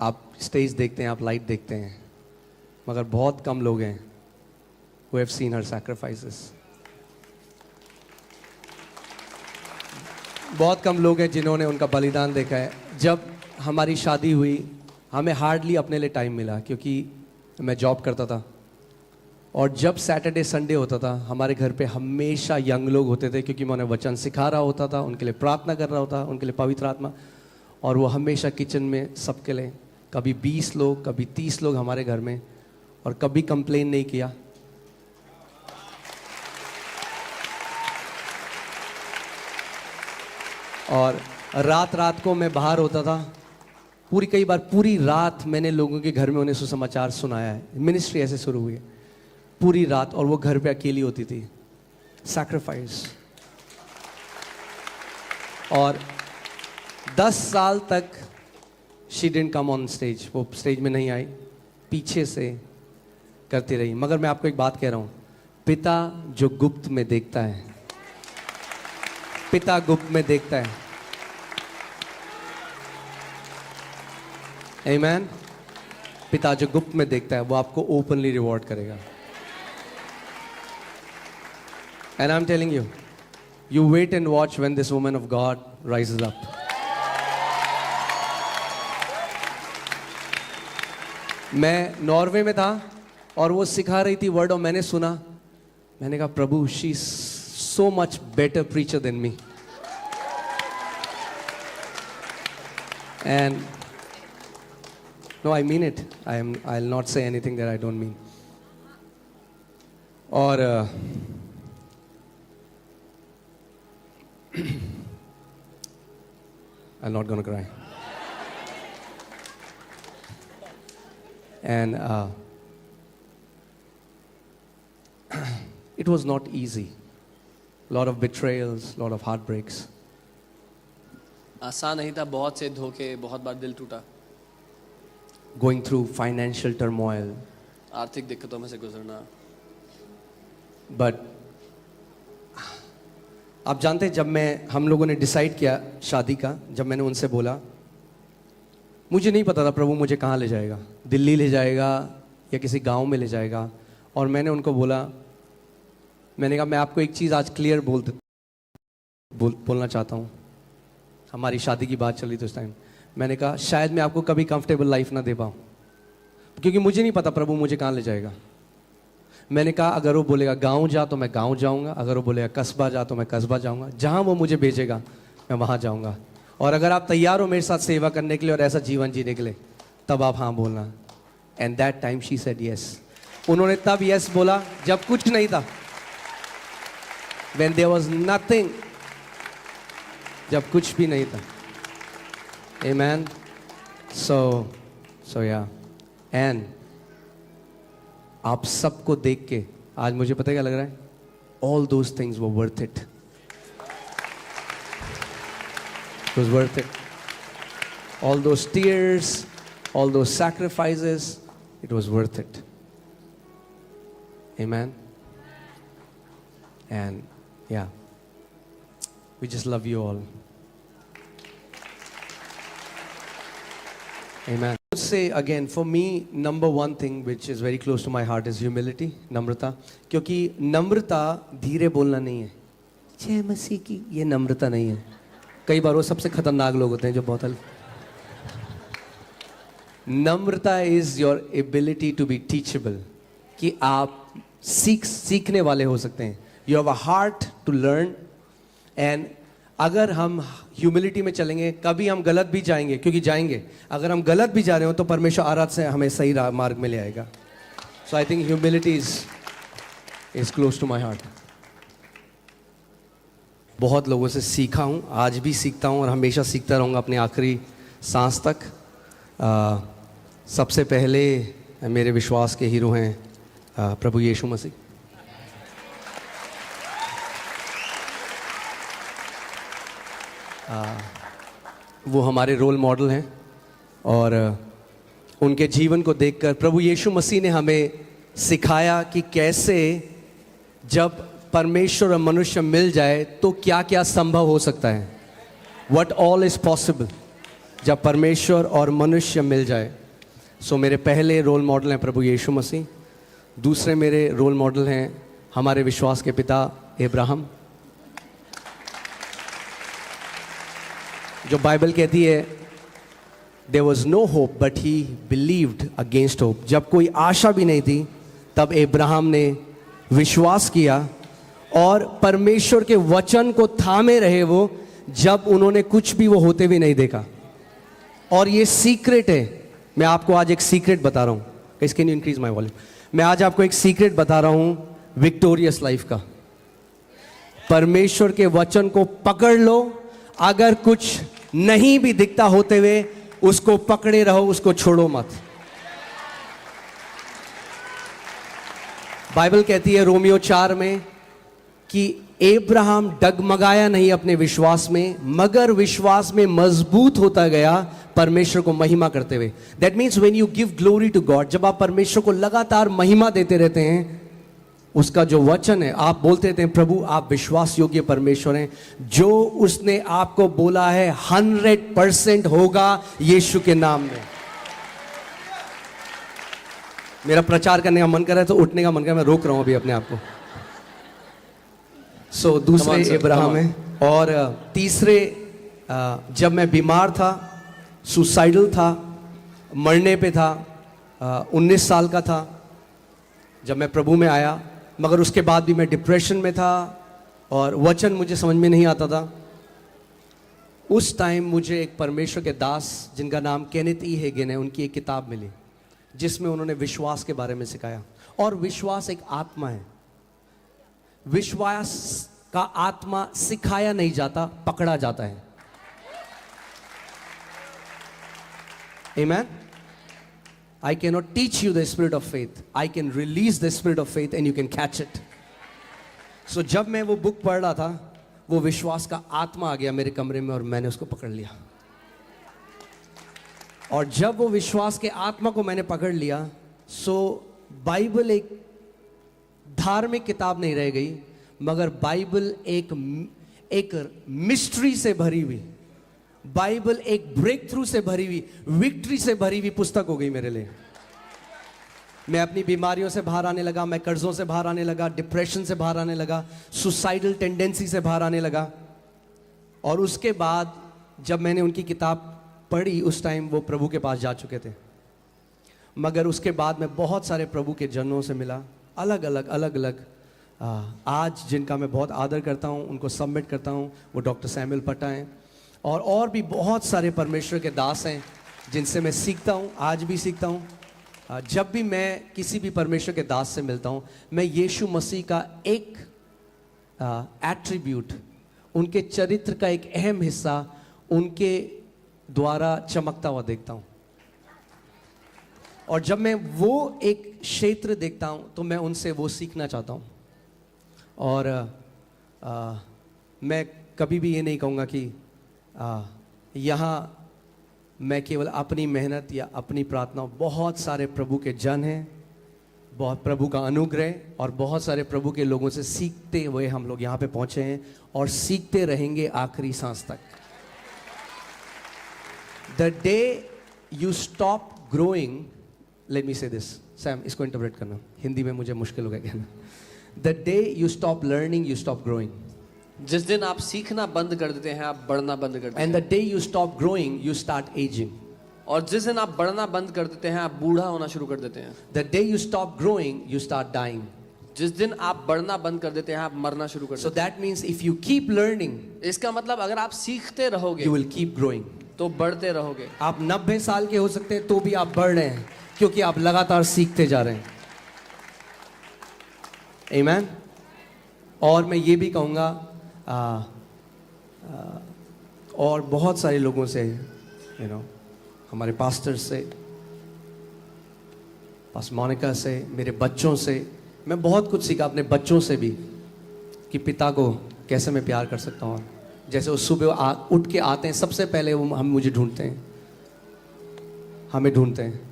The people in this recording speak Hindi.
आप स्टेज देखते हैं, आप लाइट देखते हैं, मगर बहुत कम लोग हैं who have seen her sacrifices. बहुत कम लोग हैं जिन्होंने उनका बलिदान देखा है. जब हमारी शादी हुई हमें हार्डली अपने लिए टाइम मिला, क्योंकि मैं जॉब करता था और जब सैटरडे संडे होता था हमारे घर पे हमेशा यंग लोग होते थे, क्योंकि मैं उन्हें वचन सिखा रहा होता था, उनके लिए प्रार्थना कर रहा होता, उनके लिए पवित्र आत्मा, और वो हमेशा किचन में सबके लिए, कभी 20 लोग कभी 30 लोग हमारे घर में, और कभी कंप्लेन नहीं किया. और रात रात को मैं बाहर होता था, कई बार पूरी रात मैंने लोगों के घर में उन्हें सुसमाचार सुनाया है. मिनिस्ट्री ऐसे शुरू हुई है, पूरी रात, और वो घर पे अकेली होती थी. सैक्रिफाइस. और 10 साल तक she didn't come on stage, वो स्टेज में नहीं आई, पीछे से करती रही. मगर मैं आपको एक बात कह रहा हूं, पिता जो गुप्त में देखता है, पिता गुप्त में देखता है. आमीन. पिता जो गुप्त में देखता है वो आपको ओपनली रिवॉर्ड करेगा. And I'm telling you, you wait and watch when this woman of God rises up. मैं नॉर्वे में था और वो सिखा रही थी वर्ड, और मैंने सुना, मैंने कहा प्रभु, she is so much better preacher than me. And no, I mean it. I'll not say anything that I don't mean. और I'm not going to cry. And it was not easy. Lot of betrayals, lot of heartbreaks. आसान नहीं था, बहुत से धोखे, बहुत बार दिल टूटा. Going through financial turmoil. आर्थिक दिक्कतों में से गुजरना. But आप जानते हैं, जब हम लोगों ने डिसाइड किया शादी का, जब मैंने उनसे बोला, मुझे नहीं पता था प्रभु मुझे कहाँ ले जाएगा, दिल्ली ले जाएगा या किसी गांव में ले जाएगा. और मैंने उनको बोला, मैंने कहा मैं आपको एक चीज़ आज क्लियर बोलना चाहता हूँ. हमारी शादी की बात चली तो उस टाइम मैंने कहा शायद मैं आपको कभी कंफर्टेबल लाइफ ना दे पाऊँ, क्योंकि मुझे नहीं पता प्रभु मुझे कहाँ ले जाएगा. मैंने कहा अगर वो बोलेगा गांव जा तो मैं गांव जाऊंगा, अगर वो बोलेगा कस्बा जा तो मैं कस्बा जाऊंगा, जहां वो मुझे भेजेगा मैं वहां जाऊंगा. और अगर आप तैयार हो मेरे साथ सेवा करने के लिए और ऐसा जीवन जीने के लिए, तब आप हाँ बोलना. And that time she said yes. उन्होंने तब यस बोला जब कुछ नहीं था, when there was nothing, जब कुछ भी नहीं था. Amen. So yeah. And आप सबको देख के आज मुझे पता है क्या लग रहा है, all those things were worth it. It was worth it. All those tears, all those sacrifices, it was worth it. Amen. And yeah, we just love you all. Amen. Say again, for me, number one thing which is very close to my heart is humility, नम्रता. क्योंकि नम्रता धीरे बोलना नहीं है, जय मसीह की, ये नम्रता नहीं है. कई बार वो सबसे खतरनाक लोग होते हैं जो बहुत नम्रता is your ability to be teachable, कि आप सीखने वाले हो सकते हैं. You have a heart to learn. And अगर हम ह्यूमिलिटी में चलेंगे, कभी हम गलत भी जाएंगे, क्योंकि जाएंगे, अगर हम गलत भी जा रहे हो तो परमेश्वर आराध से हमें सही मार्ग में ले आएगा. So I think humility is close to my heart. बहुत लोगों से सीखा हूँ, आज भी सीखता हूँ और हमेशा सीखता रहूँगा अपनी आखिरी सांस तक. सबसे पहले मेरे विश्वास के हीरो हैं प्रभु यीशु मसीह. वो हमारे रोल मॉडल हैं, और उनके जीवन को देखकर प्रभु यीशु मसीह ने हमें सिखाया कि कैसे जब परमेश्वर और मनुष्य मिल जाए तो क्या क्या संभव हो सकता है. What all is possible. जब परमेश्वर और मनुष्य मिल जाए। सो मेरे पहले रोल मॉडल हैं प्रभु यीशु मसीह। दूसरे मेरे रोल मॉडल हैं हमारे विश्वास के पिता अब्राहम, जो बाइबल कहती है there was no hope but he believed against hope. जब कोई आशा भी नहीं थी तब अब्राहम ने विश्वास किया और परमेश्वर के वचन को थामे रहे वो, जब उन्होंने कुछ भी वो होते भी नहीं देखा। और ये सीक्रेट है, मैं आपको आज एक सीक्रेट बता रहा हूँ। Can you increase my volume? मैं आज आपको एक सीक्रेट बता रहा हूँ विक्टोरियस लाइफ का। परमेश्वर के वचन को पकड़ लो, अगर कुछ नहीं भी दिखता होते हुए उसको पकड़े रहो, उसको छोड़ो मत। बाइबल कहती है रोमियो 4 में कि अब्राहम डगमगाया नहीं अपने विश्वास में, मगर विश्वास में मजबूत होता गया परमेश्वर को महिमा करते हुए। That means when you give glory to God, जब आप परमेश्वर को लगातार महिमा देते रहते हैं, उसका जो वचन है, आप बोलते रहते हैं प्रभु आप विश्वास योग्य परमेश्वर हैं, जो उसने आपको बोला है 100% होगा यीशु के नाम में। मेरा प्रचार करने का मन कर रहा है तो उठने का मन कर रहा है, मैं रोक रहा हूं अभी अपने आप को। सो दूसरे अब्राहम है। और तीसरे, जब मैं बीमार था, सुसाइडल था, मरने पे था, 19 साल का था जब मैं प्रभु में आया, मगर उसके बाद भी मैं डिप्रेशन में था और वचन मुझे समझ में नहीं आता था। उस टाइम मुझे एक परमेश्वर के दास जिनका नाम केनेथ ई हेगन है, उनकी एक किताब मिली जिसमें उन्होंने विश्वास के बारे में सिखाया। और विश्वास एक आत्मा है। विश्वास का आत्मा सिखाया नहीं जाता, पकड़ा जाता है। Amen? I cannot teach you the spirit of faith. I can release the spirit of faith and you can catch it. So जब मैं वो बुक पढ़ रहा था, वो विश्वास का आत्मा आ गया मेरे कमरे में और मैंने उसको पकड़ लिया। और जब वो विश्वास के आत्मा को मैंने पकड़ लिया, सो बाइबल एक धार्मिक किताब नहीं रह गई, मगर बाइबल एक मिस्ट्री से भरी हुई, बाइबल एक ब्रेक थ्रू से भरी हुई, विक्ट्री से भरी हुई पुस्तक हो गई मेरे लिए। मैं अपनी बीमारियों से बाहर आने लगा, मैं कर्जों से बाहर आने लगा, डिप्रेशन से बाहर आने लगा, सुसाइडल टेंडेंसी से बाहर आने लगा। और उसके बाद जब मैंने उनकी किताब पढ़ी, उस टाइम वो प्रभु के पास जा चुके थे, मगर उसके बाद मैं बहुत सारे प्रभु के जनों से मिला, अलग अलग आज जिनका मैं बहुत आदर करता हूँ, उनको सबमिट करता हूँ, वो डॉक्टर सैमुअल पट्टा हैं और भी बहुत सारे परमेश्वर के दास हैं जिनसे मैं सीखता हूँ, आज भी सीखता हूँ। जब भी मैं किसी भी परमेश्वर के दास से मिलता हूँ, मैं यीशु मसीह का एक एट्रीब्यूट, उनके चरित्र का एक अहम हिस्सा उनके द्वारा चमकता हुआ देखता हूँ। और जब मैं वो एक क्षेत्र देखता हूँ तो मैं उनसे वो सीखना चाहता हूँ। और मैं कभी भी ये नहीं कहूँगा कि यहाँ मैं केवल अपनी मेहनत या अपनी प्रार्थना, बहुत सारे प्रभु के जन हैं, बहुत प्रभु का अनुग्रह और बहुत सारे प्रभु के लोगों से सीखते हुए हम लोग यहाँ पे पहुँचे हैं और सीखते रहेंगे आखिरी सांस तक। The day you stop growing, let me say this, Sam, इसको इंटरप्रेट करना, हिंदी में मुझे मुश्किल हो गया कहना। The day you stop learning, you stop growing. जिस दिन आप सीखना बंद कर देते हैं, आप बढ़ना बंद कर देते हैं। And the day you stop growing, you start aging. और जिस दिन आप बढ़ना बंद कर देते हैं, आप बूढ़ा होना शुरू कर देते हैं। The day you stop growing, you start dying. जिस दिन आप बढ़ना बंद कर देते हैं, आप मरना शुरू कर So देते that means if you keep learning, हैं। इसका मतलब अगर आप सीखते रहोगे you will keep growing. तो बढ़ते रहोगे। आप 90 साल के हो सकते हैं तो भी आप बढ़ रहे हैं, क्योंकि आप लगातार सीखते जा रहे हैं। Amen? और मैं ये भी कहूँगा, और बहुत सारे लोगों से, हमारे पास्टर से, पास मोनिका से, मेरे बच्चों से, मैं बहुत कुछ सीखा, अपने बच्चों से भी, कि पिता को कैसे मैं प्यार कर सकता हूँ। जैसे वो सुबह उठ के आते हैं, सबसे पहले वो हम मुझे ढूंढते हैं, हमें ढूंढते हैं।